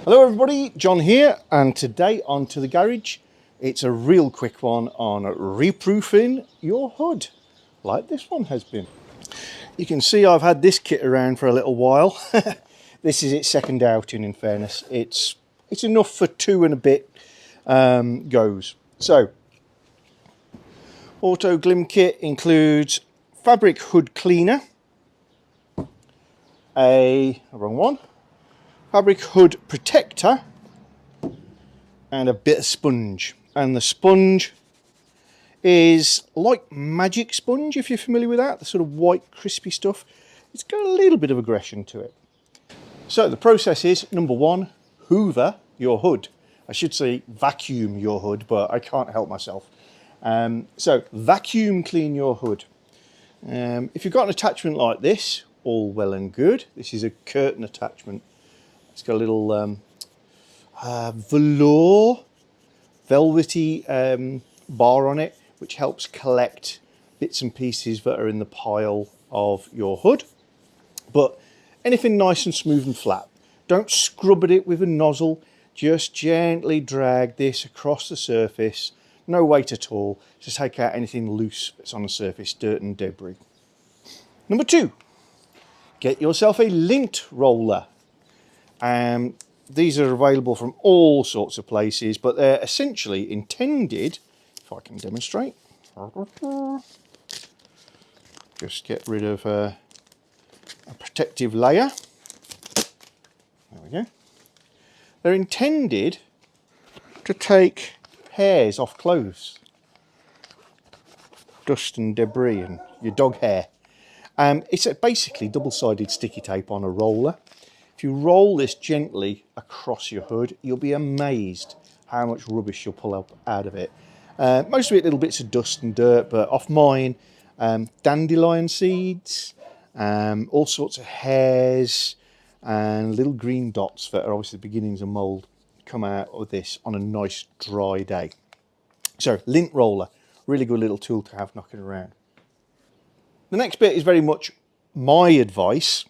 Hello everybody, John here, and today on To The Garage, it's a real quick one on reproofing your hood, like this one has been. You can see I've had this kit around for a little while. This is its second outing, in fairness. It's enough for 2 and a bit goes. So, Autoglym kit includes fabric hood cleaner, wrong one, fabric hood protector, and a bit of sponge. And the sponge is like magic sponge, if you're familiar with that, the sort of white crispy stuff. It's got a little bit of aggression to it. So the process is, number 1, hoover your hood. I should say vacuum your hood, but I can't help myself. So vacuum clean your hood. If you've got an attachment like this, all well and good. This is a curtain attachment. It's got a little velvety bar on it, which helps collect bits and pieces that are in the pile of your hood. But anything nice and smooth and flat. Don't scrub at it with a nozzle. Just gently drag this across the surface. No weight at all. Just take out anything loose that's on the surface, dirt and debris. Number 2, get yourself a lint roller. These are available from all sorts of places, but they're essentially intended, if I can demonstrate, just get rid of a protective layer. There we go. They're intended to take hairs off clothes, dust and debris and your dog hair. It's basically double-sided sticky tape on a roller. If you roll this gently across your hood, you'll be amazed how much rubbish you'll pull up out of it. Most of it little bits of dust and dirt, but off mine, dandelion seeds, all sorts of hairs, and little green dots that are obviously the beginnings of mould come out of this on a nice dry day. So, lint roller, really good little tool to have knocking around. The next bit is very much my advice,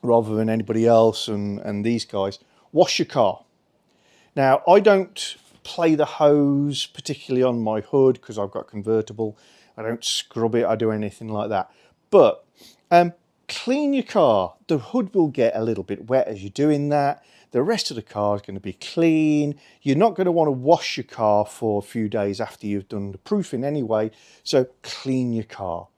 rather than anybody else and these guys. Wash your car. Now, I don't play the hose particularly on my hood because I've got convertible. I don't scrub it, I do anything like that. But clean your car. The hood will get a little bit wet as you're doing that. The rest of the car is going to be clean. You're not going to want to wash your car for a few days after you've done the proofing anyway. So clean your car.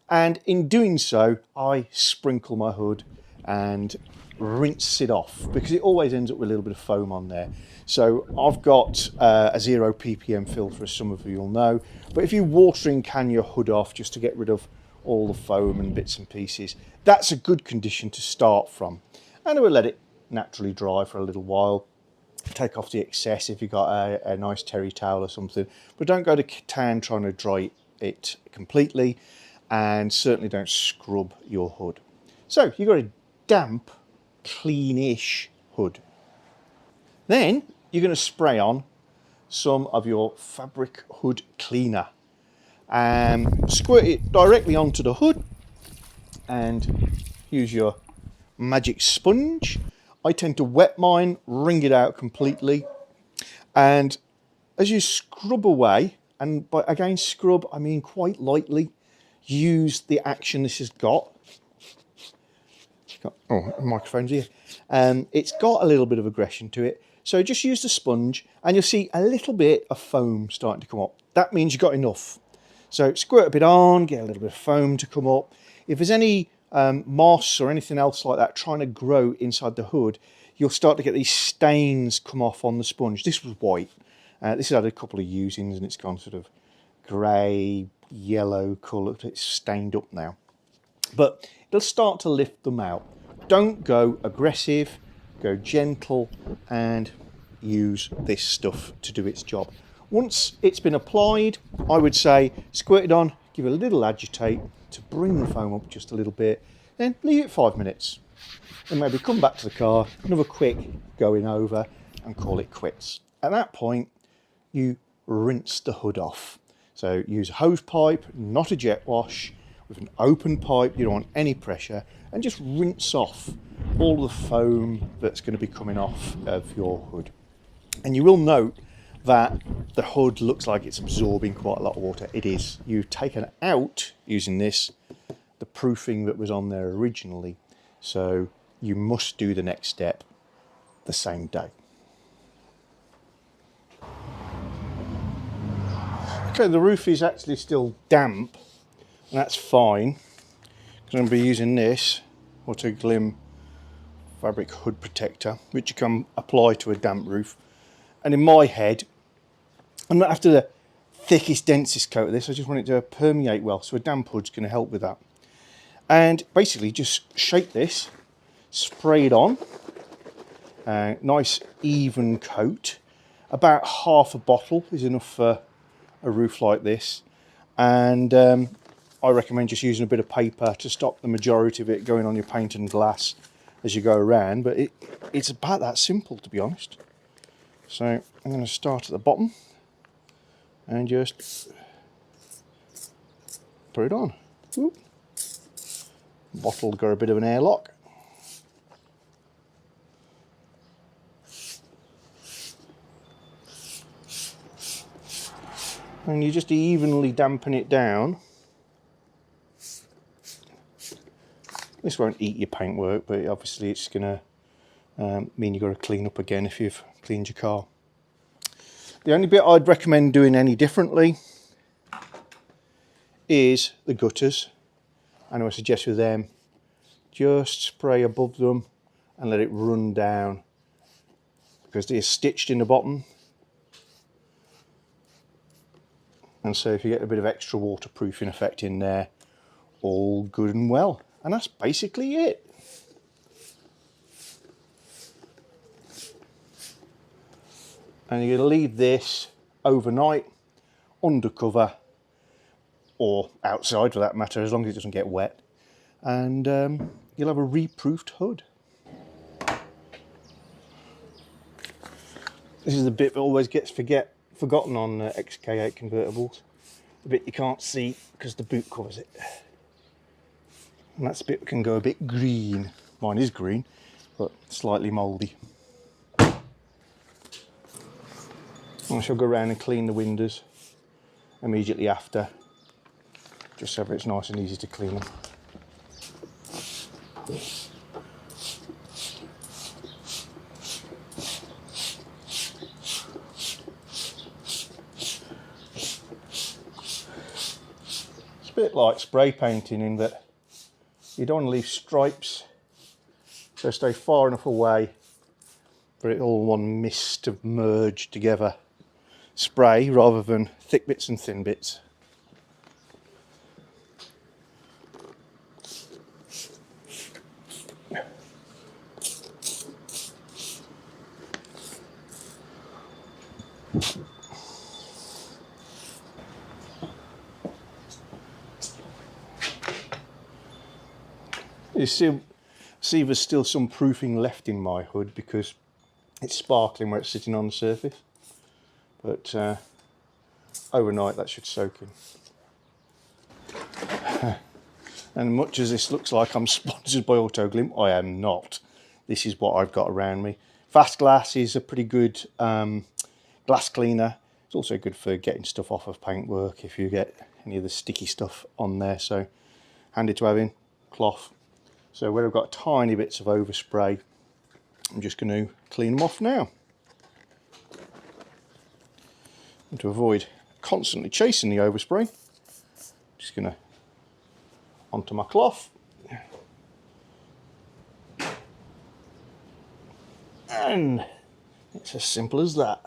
And in doing so, I sprinkle my hood and rinse it off because it always ends up with a little bit of foam on there. So I've got a 0 ppm filter, as some of you will know, but if you watering can your hood off just to get rid of all the foam and bits and pieces, that's a good condition to start from. And I will let it naturally dry for a little while. Take off the excess if you've got a nice terry towel or something, but don't go to town trying to dry it completely, and certainly don't scrub your hood. So you've got a damp, cleanish hood. Then you're going to spray on some of your fabric hood cleaner and squirt it directly onto the hood and use your magic sponge. I tend to wet mine, wring it out completely, and as you scrub away, and by again scrub I mean quite lightly, use the action this has got. Oh, the microphone's here. It's got a little bit of aggression to it. So just use the sponge and you'll see a little bit of foam starting to come up. That means you've got enough. So squirt a bit on, get a little bit of foam to come up. If there's any moss or anything else like that trying to grow inside the hood, you'll start to get these stains come off on the sponge. This was white. This has had a couple of usings and it's gone sort of grey, yellow colour. It's stained up now. But it'll start to lift them out. Don't go aggressive, go gentle and use this stuff to do its job. Once it's been applied, I would say squirt it on, give it a little agitate to bring the foam up just a little bit, then leave it 5 minutes. And maybe come back to the car, another quick going over and call it quits. At that point, you rinse the hood off. So use a hose pipe, not a jet wash, with an open pipe. You don't want any pressure, and just rinse off all the foam that's going to be coming off of your hood. And you will note that the hood looks like it's absorbing quite a lot of water. It is. You've taken out, using this, the proofing that was on there originally, so you must do the next step the same day. Okay, the roof is actually still damp, and that's fine, because I'm going to be using this Autoglym fabric hood protector, which you can apply to a damp roof. And in my head, I'm not after the thickest, densest coat of this. I just want it to permeate well, so a damp hood's going to help with that. And basically just shake this, spray it on, nice even coat. About half a bottle is enough for a roof like this, and I recommend just using a bit of paper to stop the majority of it going on your paint and glass as you go around, but it's about that simple, to be honest. So I'm going to start at the bottom and just put it on. Whoop. Bottle got a bit of an airlock. And you just evenly dampen it down. This won't eat your paintwork, but obviously it's going to mean you've got to clean up again if you've cleaned your car. The only bit I'd recommend doing any differently is the gutters. And I would suggest with them, just spray above them and let it run down, because they're stitched in the bottom. And so if you get a bit of extra waterproofing effect in there, all good and well. And that's basically it. And you're going to leave this overnight under cover, or outside for that matter, as long as it doesn't get wet. And you'll have a reproofed hood. This is the bit that always gets forgotten on XK8 convertibles. The bit you can't see because the boot covers it. And that's the bit that can go a bit green. Mine is green, but slightly mouldy. I shall go around and clean the windows immediately after, just so it's nice and easy to clean them. It's a bit like spray painting in that you don't want to leave stripes, so stay far enough away for it all one mist of merged together spray rather than thick bits and thin bits. You see there's still some proofing left in my hood because it's sparkling where it's sitting on the surface, but overnight that should soak in. And much as this looks like I'm sponsored by Autoglym, I am not. This is what I've got around me. Fastglass is a pretty good glass cleaner. It's also good for getting stuff off of paintwork if you get any of the sticky stuff on there, so handy to have in. Cloth. So where I've got tiny bits of overspray, I'm just going to clean them off now. And to avoid constantly chasing the overspray, just going to onto my cloth. And it's as simple as that.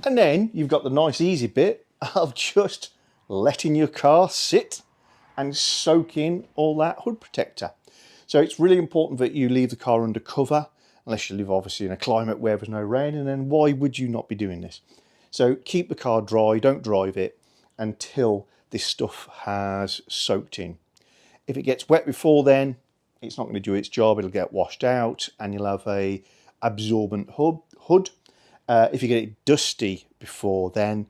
And then you've got the nice easy bit of just letting your car sit and soak in all that hood protector. So it's really important that you leave the car under cover, unless you live obviously in a climate where there's no rain, and then why would you not be doing this? So keep the car dry, don't drive it until this stuff has soaked in. If it gets wet before then, it's not going to do its job. It'll get washed out and you'll have a absorbent hood. If you get it dusty before then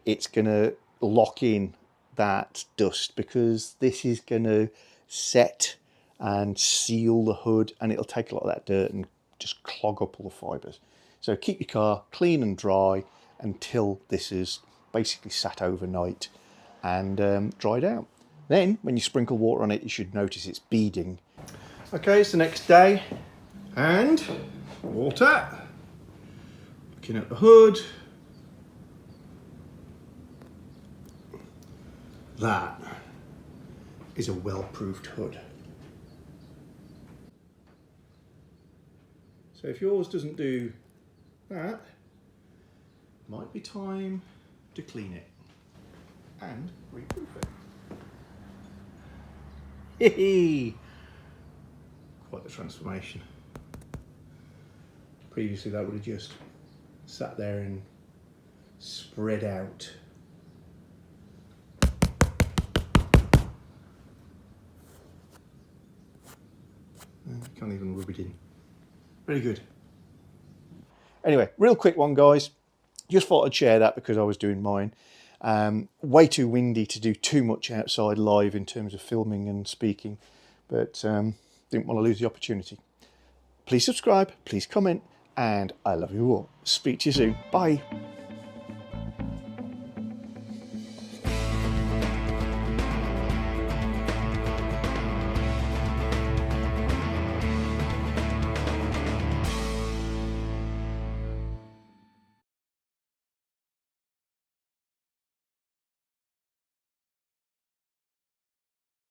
it's going to lock in that dust, because this is going to set and seal the hood, and it'll take a lot of that dirt and just clog up all the fibres. So keep your car clean and dry until this is basically sat overnight and dried out. Then when you sprinkle water on it, you should notice it's beading. Okay, it's the next day and water. Looking at the hood. That is a well-proofed hood. So if yours doesn't do that, might be time to clean it and reproof it. Hee. Quite the transformation. Previously that would have just sat there and spread out. Can't even rub it in. Very good. Anyway, real quick one, guys. Just thought I'd share that because I was doing mine. Way too windy to do too much outside live in terms of filming and speaking, but didn't want to lose the opportunity. Please subscribe, please comment, and I love you all. Speak to you soon. Bye.